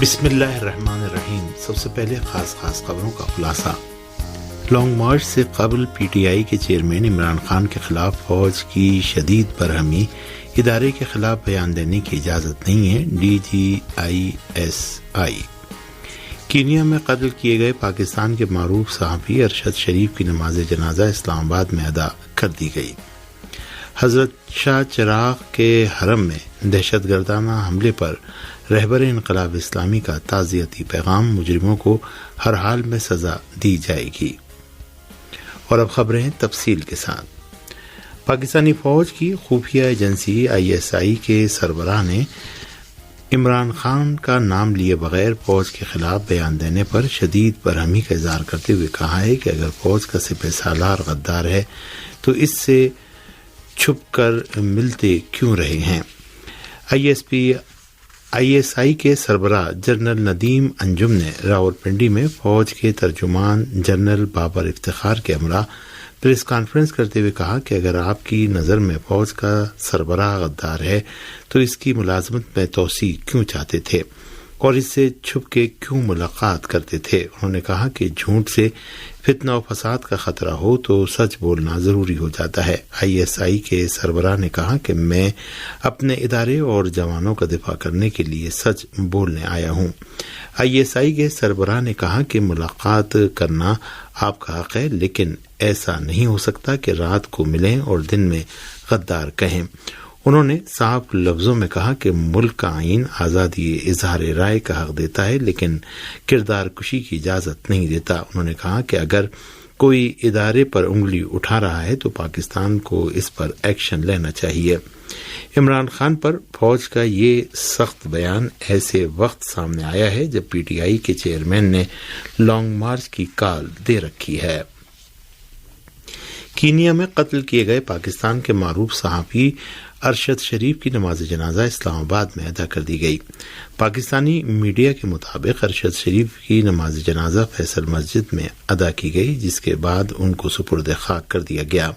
بسم اللہ الرحمن الرحیم۔ سب سے پہلے خاص خبروں کا خلاصہ۔ لانگ مارچ سے قبل پی ٹی آئی کے چیئرمین عمران خان کے خلاف فوج کی شدید برہمی، ادارے کے خلاف بیان دینے کی اجازت نہیں ہے، DGISI۔ کینیا میں قتل کیے گئے پاکستان کے معروف صحافی ارشد شریف کی نماز جنازہ اسلام آباد میں ادا کر دی گئی۔ حضرت شاہ چراغ کے حرم میں دہشت گردانہ حملے پر رہبر انقلاب اسلامی کا تعزیتی پیغام، مجرموں کو ہر حال میں سزا دی جائے گی۔ اور اب خبریں تفصیل کے ساتھ۔ پاکستانی فوج کی خفیہ ایجنسی ISI کے سربراہ نے عمران خان کا نام لیے بغیر فوج کے خلاف بیان دینے پر شدید برہمی کا اظہار کرتے ہوئے کہا ہے کہ اگر فوج کا سپہ سالار غدار ہے تو اس سے چھپ کر ملتے کیوں رہے ہیں۔ ISI کے سربراہ جنرل ندیم انجم نے راولپنڈی میں فوج کے ترجمان جنرل بابر افتخار کے ہمراہ پریس کانفرنس کرتے ہوئے کہا کہ اگر آپ کی نظر میں فوج کا سربراہ غدار ہے تو اس کی ملازمت میں توسیع کیوں چاہتے تھے اور اس سے چھپ کے کیوں ملاقات کرتے تھے۔ انہوں نے کہا کہ جھوٹ سے فتنہ و فساد کا خطرہ ہو تو سچ بولنا ضروری ہو جاتا ہے۔ ISI کے سربراہ نے کہا کہ میں اپنے ادارے اور جوانوں کا دفاع کرنے کے لیے سچ بولنے آیا ہوں۔ ISI کے سربراہ نے کہا کہ ملاقات کرنا آپ کا حق ہے، لیکن ایسا نہیں ہو سکتا کہ رات کو ملیں اور دن میں غدار کہیں۔ انہوں نے صاف لفظوں میں کہا کہ ملک کا آئین آزادی اظہار رائے کا حق دیتا ہے، لیکن کردار کشی کی اجازت نہیں دیتا۔ انہوں نے کہا کہ اگر کوئی ادارے پر انگلی اٹھا رہا ہے تو پاکستان کو اس پر ایکشن لینا چاہیے۔ عمران خان پر فوج کا یہ سخت بیان ایسے وقت سامنے آیا ہے جب PTI کے چیئرمین نے لانگ مارچ کی کال دے رکھی ہے۔ کینیا میں قتل کیے گئے پاکستان کے معروف صحافی ارشد شریف کی نماز جنازہ اسلام آباد میں ادا کر دی گئی۔ پاکستانی میڈیا کے مطابق ارشد شریف کی نماز جنازہ فیصل مسجد میں ادا کی گئی، جس کے بعد ان کو سپرد خاک کر دیا گیا۔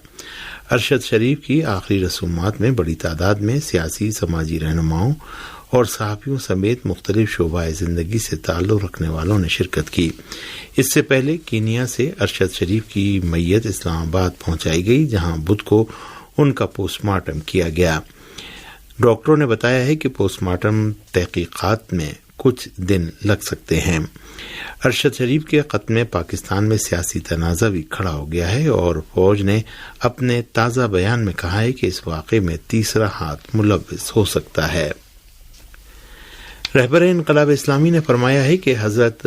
ارشد شریف کی آخری رسومات میں بڑی تعداد میں سیاسی سماجی رہنماؤں اور صحافیوں سمیت مختلف شعبہ زندگی سے تعلق رکھنے والوں نے شرکت کی۔ اس سے پہلے کینیا سے ارشد شریف کی میت اسلام آباد پہنچائی گئی، جہاں بدھ کو ان کا پوسٹ مارٹم کیا گیا۔ ڈاکٹروں نے بتایا ہے کہ پوسٹ مارٹم تحقیقات میں کچھ دن لگ سکتے ہیں۔ ارشد شریف کے قتل میں پاکستان میں سیاسی تنازع بھی کھڑا ہو گیا ہے اور فوج نے اپنے تازہ بیان میں کہا ہے کہ اس واقعے میں تیسرا ہاتھ ملوث ہو سکتا ہے۔ رہبر انقلاب اسلامی نے فرمایا ہے کہ حضرت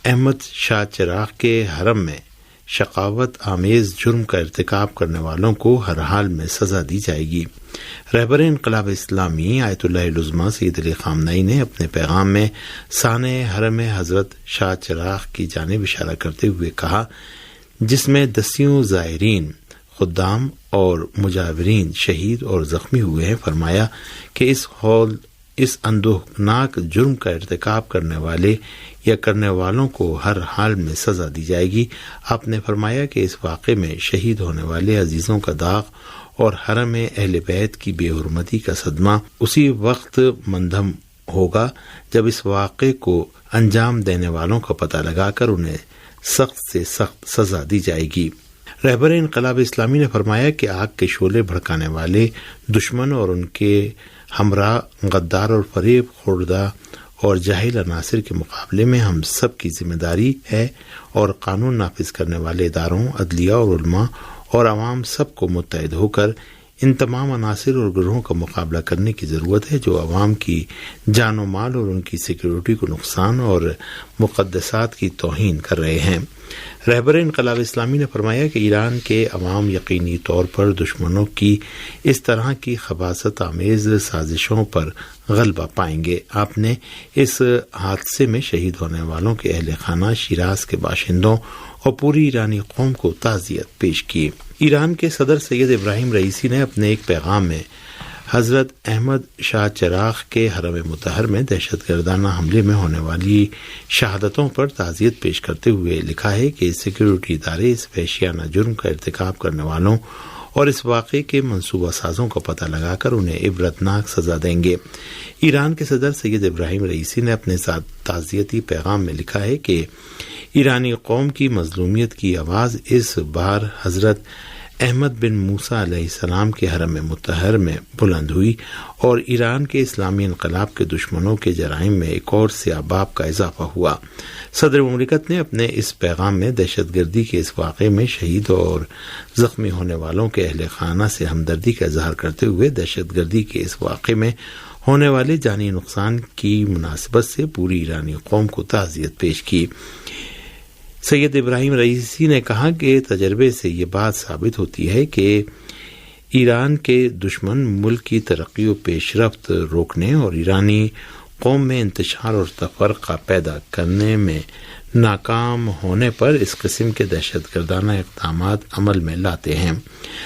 احمد شاہ چراغ کے حرم میں شقاوت آمیز جرم کا ارتکاب کرنے والوں کو ہر حال میں سزا دی جائے گی۔ رہبر انقلاب اسلامی آیت اللہ العظمیٰ سید علی خامنئی نے اپنے پیغام میں سانع حرم حضرت شاہ چراغ کی جانب اشارہ کرتے ہوئے کہا، جس میں دسیوں زائرین، خدام اور مجاورین شہید اور زخمی ہوئے ہیں، فرمایا کہ اس اندوہناک جرم کا ارتکاب کرنے والے یا کرنے والوں کو ہر حال میں سزا دی جائے گی۔ آپ نے فرمایا کہ اس واقعے میں شہید ہونے والے عزیزوں کا داغ اور حرم اہل بیت کی بے حرمتی کا صدمہ اسی وقت مندھم ہوگا جب اس واقعے کو انجام دینے والوں کا پتہ لگا کر انہیں سخت سے سخت سزا دی جائے گی۔ رہبر انقلاب اسلامی نے فرمایا کہ آگ کے شعلے بھڑکانے والے دشمن اور ان کے ہمراہ غدار اور فریب خوردہ اور جاہل عناصر کے مقابلے میں ہم سب کی ذمہ داری ہے اور قانون نافذ کرنے والے اداروں، عدلیہ اور علماء اور عوام سب کو متحد ہو کر ان تمام عناصر اور گروہوں کا مقابلہ کرنے کی ضرورت ہے جو عوام کی جان و مال اور ان کی سیکیورٹی کو نقصان اور مقدسات کی توہین کر رہے ہیں۔ رہبر انقلاب اسلامی نے فرمایا کہ ایران کے عوام یقینی طور پر دشمنوں کی اس طرح کی خباثت آمیز سازشوں پر غلبہ پائیں گے۔ آپ نے اس حادثے میں شہید ہونے والوں کے اہل خانہ، شیراز کے باشندوں اور پوری ایرانی قوم کو تعزیت پیش کی۔ ایران کے صدر سید ابراہیم رئیسی نے اپنے ایک پیغام میں حضرت احمد شاہ چراغ کے حرم مطہر میں دہشت گردانہ حملے میں ہونے والی شہادتوں پر تعزیت پیش کرتے ہوئے لکھا ہے کہ سیکیورٹی ادارے اس وحشیانہ جرم کا ارتکاب کرنے والوں اور اس واقعے کے منصوبہ سازوں کا پتہ لگا کر انہیں عبرتناک سزا دیں گے۔ ایران کے صدر سید ابراہیم رئیسی نے اپنے تعزیتی پیغام میں لکھا ہے کہ ایرانی قوم کی مظلومیت کی آواز اس بار حضرت احمد بن موسیٰ علیہ السلام کے حرم مطہر میں بلند ہوئی اور ایران کے اسلامی انقلاب کے دشمنوں کے جرائم میں ایک اور سیاہ باب کا اضافہ ہوا۔ صدر مملکت نے اپنے اس پیغام میں دہشت گردی کے اس واقعے میں شہید اور زخمی ہونے والوں کے اہل خانہ سے ہمدردی کا اظہار کرتے ہوئے دہشت گردی کے اس واقعے میں ہونے والے جانی نقصان کی مناسبت سے پوری ایرانی قوم کو تعزیت پیش کی۔ سید ابراہیم رئیسی نے کہا کہ تجربے سے یہ بات ثابت ہوتی ہے کہ ایران کے دشمن ملک کی ترقی و پیش رفت روکنے اور ایرانی قوم میں انتشار اور تفرقہ پیدا کرنے میں ناکام ہونے پر اس قسم کے دہشت گردانہ اقدامات عمل میں لاتے ہیں۔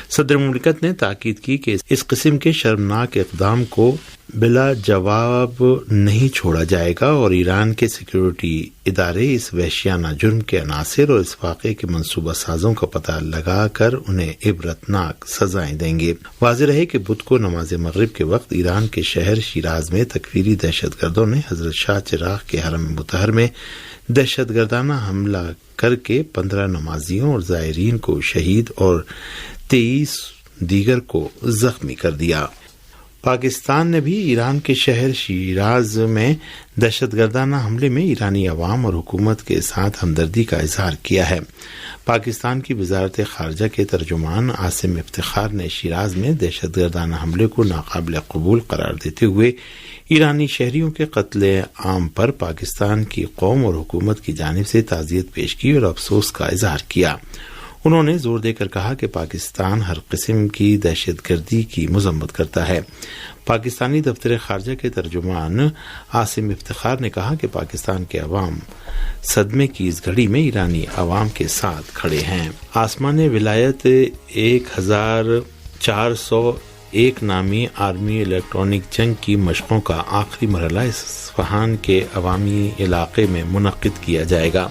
صدر مملکت نے تاکید کی کہ اس قسم کے شرمناک اقدام کو بلا جواب نہیں چھوڑا جائے گا اور ایران کے سیکیورٹی ادارے اس وحشیانہ جرم کے عناصر اور اس واقعے کے منصوبہ سازوں کا پتہ لگا کر انہیں عبرتناک سزائیں دیں گے۔ واضح رہے کہ بدھ کو نماز مغرب کے وقت ایران کے شہر شیراز میں تکفیری دہشت گردوں نے حضرت شاہ چراغ کے حرم مطہر میں دہشت گردانہ حملہ کر کے 15 نمازیوں اور زائرین کو شہید اور 23 دیگر کو زخمی کر دیا۔ پاکستان نے بھی ایران کے شہر شیراز میں دہشت گردانہ حملے میں ایرانی عوام اور حکومت کے ساتھ ہمدردی کا اظہار کیا ہے۔ پاکستان کی وزارت خارجہ کے ترجمان عاصم افتخار نے شیراز میں دہشت گردانہ حملے کو ناقابل قبول قرار دیتے ہوئے ایرانی شہریوں کے قتل عام پر پاکستان کی قوم اور حکومت کی جانب سے تعزیت پیش کی اور افسوس کا اظہار کیا۔ انہوں نے زور دے کر کہا کہ پاکستان ہر قسم کی دہشت گردی کی مذمت کرتا ہے۔ پاکستانی دفتر خارجہ کے ترجمان عاصم افتخار نے کہا کہ پاکستان کے عوام صدمے کی اس گھڑی میں ایرانی عوام کے ساتھ کھڑے ہیں۔ آسمان ولایت 1401 نامی آرمی الیکٹرانک جنگ کی مشقوں کا آخری مرحلہ اصفہان کے عوامی علاقے میں منعقد کیا جائے گا۔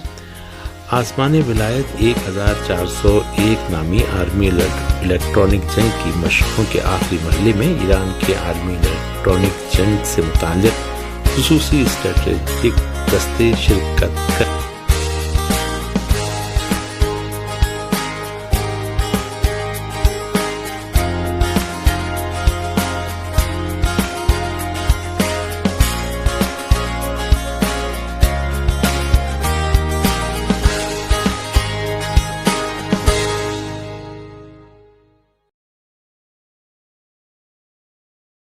آسمان ولایت 1401 نامی آرمی الیکٹرانک جنگ کی مشقوں کے آخری مرحلے میں ایران کے آرمی الیکٹرانک جنگ سے متعلق خصوصی اسٹریٹجک دستے شرکت کریں۔